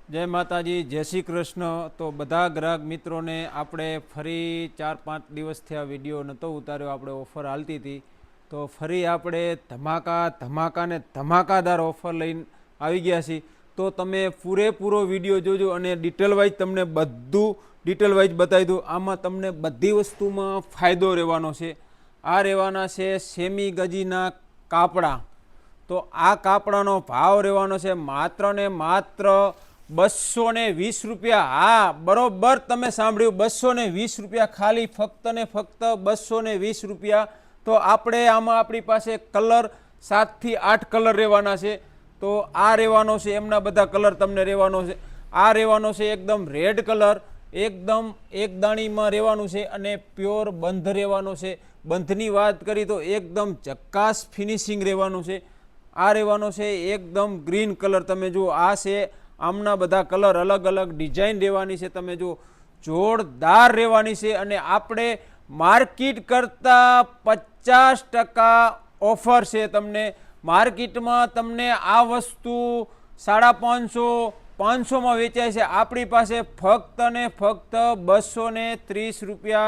जय माताजी, जय श्री कृष्ण। तो बधा ग्राहक मित्रों ने आपणे फरी 4-5 दिवस थया विडियो नतो उतार्यो, आपणे ऑफर हालती थी तो फरी आपणे धमाका ने धमाकादार ऑफर लईने आवी गया छीए। तो तमे पूरेपूरो विडियो जोजो अने डिटेल वाइज तमने बधुं डिटेल वाइज बतावी दूं। आमां तमने बधी वस्तुमां फायदो रहेवानो छे। आ रहेवाना छे सेमी गजीना कापड़ा। तो आ कापड़ानो भाव रहेवानो छे मात्र ने मात्र 220 रुपया। हाँ, बरोबर तमे सांभळ्युं, 220 रुपया, खाली फक्त ने फक्त 220 रुपया। तो आपणे आमां आपणी पासे कलर 7 થી 8 कलर रहेवाना छे। तो आ रहेवानो छे, एमना बधा कलर तमने रहेवानो छे। आ रहेवानो छे एकदम रेड कलर, एकदम एक दाणीमां रहेवानुं छे अने प्योर बंध रहेवानो छे। बंधनी वात करी तो एकदम झक्कास फिनिशिंग रहेवानुं छे। आ रहेवानो छे एकदम ग्रीन कलर। तमे जो आ छे आमना बधा कलर अलग अलग डिजाइन रहेवानी छे। तमे जो जोरदार रहेवानी छे अने आपणे मार्केट करता 50% ऑफर छे। तमने मार्केटमां तमने आ वस्तु 550-500 में वेचाय छे। आपणी पासे फक्त ने फक्त 230 रुपया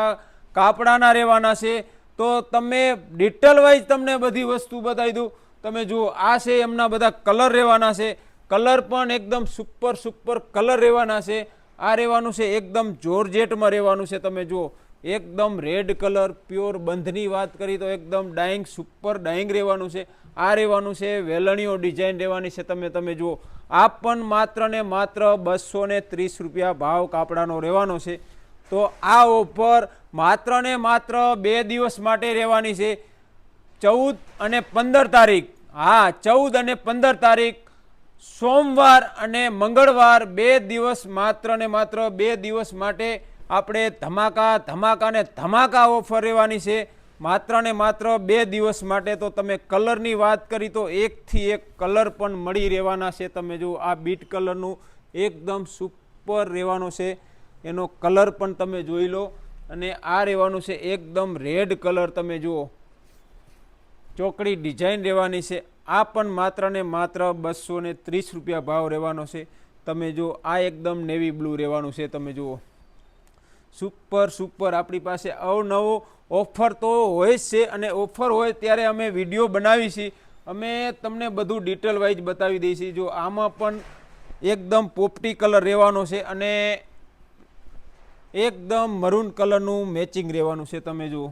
कापड़ाना रहेवाना छे। तो तमे डिटेल वाइज तमने बधी वस्तु बतावी दूं। तमे जुओ, आ छे एमना बधा कलर रहेवाना छे। कलर पण एकदम सुपर कलर रहेवाना छे। आ रहेवानुं छे एकदम जॉर्जेटमां रहेवानुं छे। तमे जुओ एकदम रेड कलर, प्योर बंधनी वात करी तो एकदम डाइंग, सुपर डाइंग रहेवानुं छे। आ रहेवानुं छे वेलणीओ डिजाइन रहेवानी छे। तमे जुओ, आ पण मात्र ने मात्र 230 रुपया भाव कापड़ानो रहेवानो छे। तो आ ऑफर मात्र ने मात्र 2 दिवस माटे रहेवानी छे, 14 અને 15 तारीख। हाँ, 14 અને 15 तारीख सोमवार अने मंगळवार 2 दिवस, मात्र ने मात्र 2 दिवस माटे आपणे धमाका ने धमाका ऑफर रहेवानी छे। मात्र ने मात्र 2 दिवस माटे। तो तमे कलरनी वात करी तो 1 થી 1 कलर पण मळी रहेवाना छे। तमे जो आ बीट कलरनुं एकदम सुपर रहेवानो छे, एनो कलर पण तमे जोई लो। अने आ रहेवानुं छे एकदम रेड कलर। तमे जुओ चोकड़ी डिजाइन रहेवानी छे। आ पण मात्र ने मात्र 230 रुपया भाव रहेवानो छे। तमे जो आ एकदम नेवी ब्लू रहेवानुं छे। तमे जुओ सुपर आपणी पासे अवनवो ऑफर तो होय छे अने ऑफर होय त्यारे अमे विडियो बनावी छीए। अमे तमने बधुं डिटेल वाइज बतावी दई छीए। जो आमां पण एकदम पोपटी कलर रहेवानो छे अने एकदम मरून कलरनुं मेचिंग रहेवानुं छे। तमे जुओ